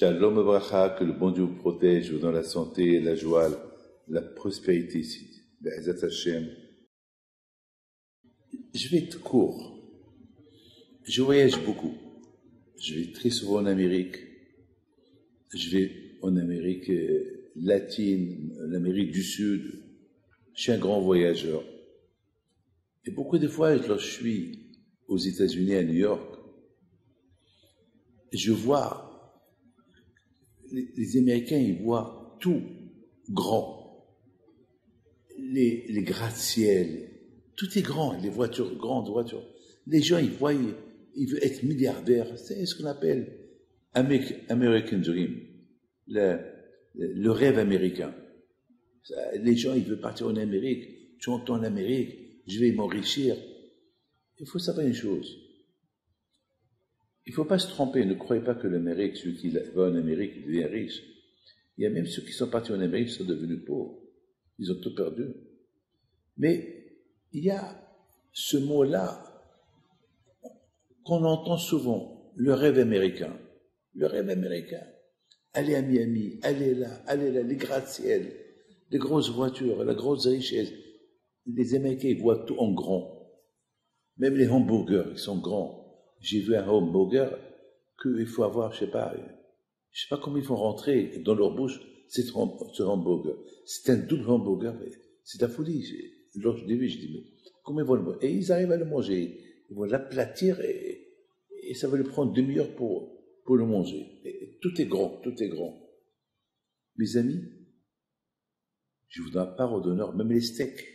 Shalom Abracha, que le bon Dieu vous protège, vous donne la santé, la joie, la prospérité ici. Be'ezat Hashem. Je vais être court. Je voyage beaucoup. Je vais très souvent en Amérique. Je vais en Amérique latine, en Amérique du Sud. Je suis un grand voyageur. Et beaucoup de fois, lorsque je suis aux États-Unis, à New York, je vois les Américains, ils voient tout grand. Les gratte-ciel, tout est grand, les voitures, grandes voitures. Les gens, ils voient, ils veulent être milliardaires. C'est ce qu'on appelle American Dream, le rêve américain. Les gens, ils veulent partir en Amérique. Tu entends en Amérique, je vais m'enrichir. Il faut savoir une chose. Il ne faut pas se tromper. Ne croyez pas que l'Amérique, celui qui va en Amérique, il devient riche. Il y a même ceux qui sont partis en Amérique qui sont devenus pauvres. Ils ont tout perdu. Mais il y a ce mot-là qu'on entend souvent, le rêve américain. Le rêve américain. Aller à Miami, aller là, les gratte-ciel, les grosses voitures, la grosse richesse. Les Américains, ils voient tout en grand. Même les hamburgers, ils sont grands. J'ai vu un hamburger qu'il faut avoir, je sais pas comment ils font rentrer dans leur bouche ce hamburger. C'est un double hamburger, mais c'est la folie. Lorsque je l'ai vu, je dis, mais comment ils vont le manger? Et ils arrivent à le manger. Ils vont l'aplatir et ça va lui prendre 2 demi-heures pour le manger. Et tout est grand, tout est grand. Mes amis, je vous donne part d'honneur, même les steaks.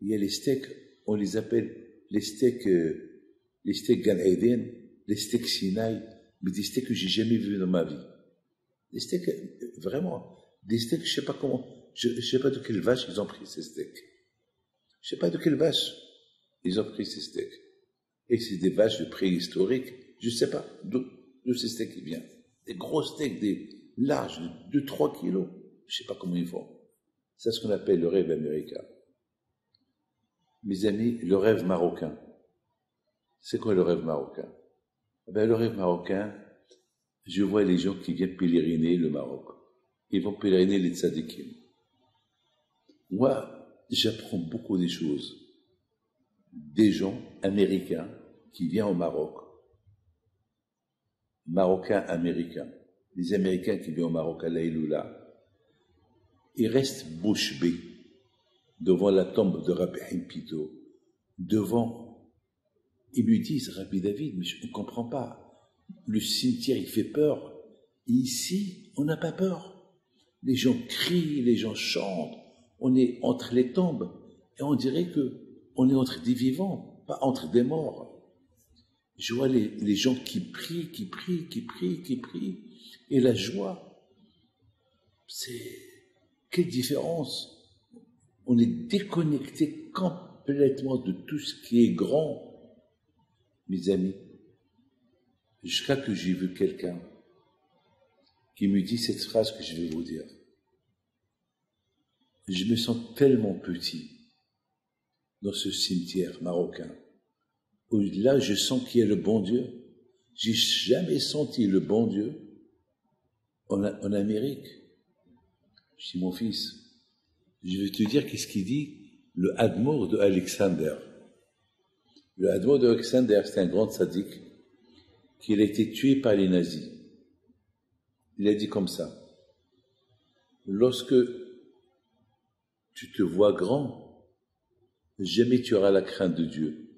Il y a les steaks, on les appelle les steaks Gan Eden, les steaks Sinaï, mais des steaks que j'ai jamais vus dans ma vie. Des steaks, vraiment, des steaks, je sais pas comment, je sais pas de quelle vache ils ont pris ces steaks. Je sais pas de quelle vache ils ont pris ces steaks. Et c'est des vaches de préhistoriques, je sais pas d'où ces steaks viennent. Des gros steaks, des larges de 3 kilos. Je sais pas comment ils font. C'est ce qu'on appelle le rêve américain. Mes amis, le rêve marocain. C'est quoi le rêve marocain? Ben, le rêve marocain, je vois les gens qui viennent pèleriner le Maroc. Ils vont pèleriner les tzadikim. Moi, j'apprends beaucoup des choses. Des gens américains qui viennent au Maroc. Marocains américains. Les Américains qui viennent au Maroc à l'Aïloula. Ils restent bouche bée devant la tombe de Rabbi Himpito, ils lui disent, Rabbi David, mais je ne comprends pas. Le cimetière, il fait peur. Et ici, on n'a pas peur. Les gens crient, les gens chantent. On est entre les tombes. Et on dirait qu'on est entre des vivants, pas entre des morts. Je vois les gens qui prient. Et la joie, c'est... Quelle différence! On est déconnecté complètement de tout ce qui est grand. Mes amis, jusqu'à que j'ai vu quelqu'un qui me dit cette phrase que je vais vous dire. Je me sens tellement petit dans ce cimetière marocain, où là je sens qu'il y a le bon Dieu. J'ai jamais senti le bon Dieu en Amérique. Je dis, mon fils, je vais te dire qu'est-ce qu'il dit le Admour de Alexander. Le Admour de Alexander, c'est un grand tzaddik qui a été tué par les nazis. Il a dit comme ça, lorsque tu te vois grand, jamais tu auras la crainte de Dieu.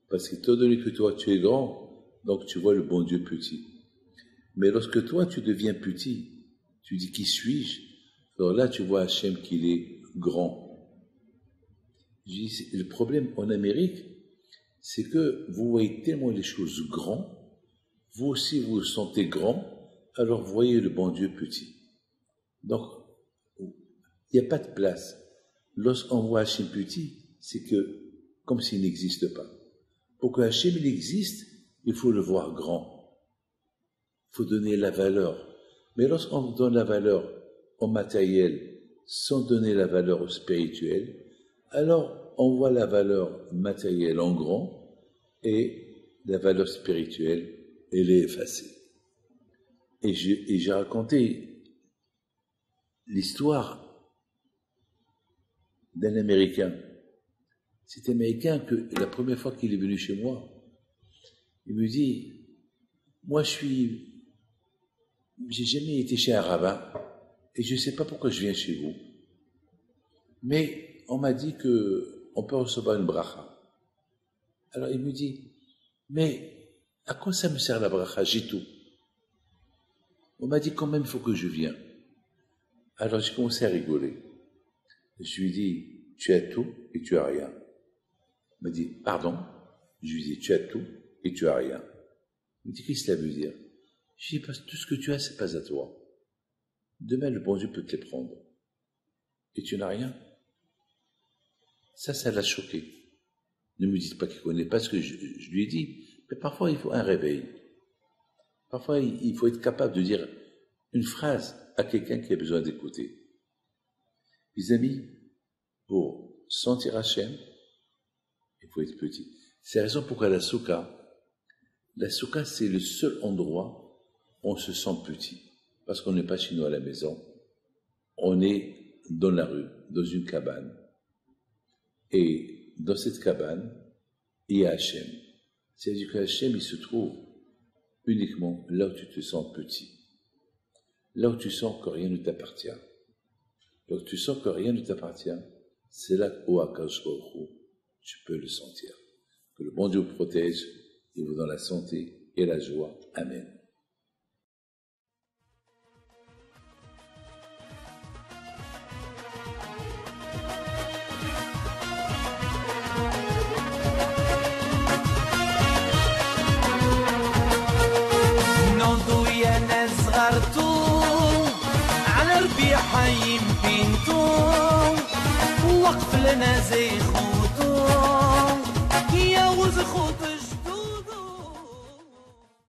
Parce qu'étant donné que toi tu es grand, donc tu vois le bon Dieu petit. Mais lorsque toi tu deviens petit, tu dis qui suis-je? Alors là tu vois Hachem qu'il est grand. Le problème en Amérique, c'est que vous voyez tellement les choses grands, vous aussi vous vous sentez grand, alors vous voyez le bon Dieu petit. Donc, il n'y a pas de place. Lorsqu'on voit Hachem petit, c'est que, comme s'il n'existe pas. Pour que Hachem il existe, il faut le voir grand. Il faut donner la valeur. Mais lorsqu'on donne la valeur au matériel, sans donner la valeur au spirituel, alors on voit la valeur matérielle en grand et la valeur spirituelle, elle est effacée. Et j'ai raconté l'histoire d'un Américain. Cet Américain que la première fois qu'il est venu chez moi, il me dit, moi j'ai jamais été chez un rabbin et je ne sais pas pourquoi je viens chez vous. Mais on m'a dit qu'on peut recevoir une bracha. Alors il me dit, mais à quoi ça me sert la bracha? J'ai tout. On m'a dit quand même il faut que je vienne. Alors j'ai commencé à rigoler. Je lui ai dit, tu as tout et tu as rien. Il m'a dit, pardon? Je lui ai dit, tu as tout et tu as rien. Il me dit, qu'est-ce que cela veut dire? Je lui ai dit, parce que tout ce que tu as, c'est pas à toi. Demain, le bon Dieu peut te les prendre. Et tu n'as rien. Ça l'a choqué. Ne me dites pas qu'il ne connaît pas ce que je lui ai dit. Mais parfois, il faut un réveil. Parfois, il faut être capable de dire une phrase à quelqu'un qui a besoin d'écouter. Mes amis, pour sentir Hachem, il faut être petit. C'est la raison pourquoi la soukha, c'est le seul endroit où on se sent petit. Parce qu'on n'est pas chez nous à la maison. On est dans la rue, dans une cabane. Et dans cette cabane, il y a Hachem. C'est-à-dire que Hachem, il se trouve uniquement là où tu te sens petit. Là où tu sens que rien ne t'appartient. Là où tu sens que rien ne t'appartient, c'est là où Akadosh Baruch Hu, tu peux le sentir. Que le bon Dieu vous protège et vous donne la santé et la joie. Amen. حي بنتو وقف لنا زي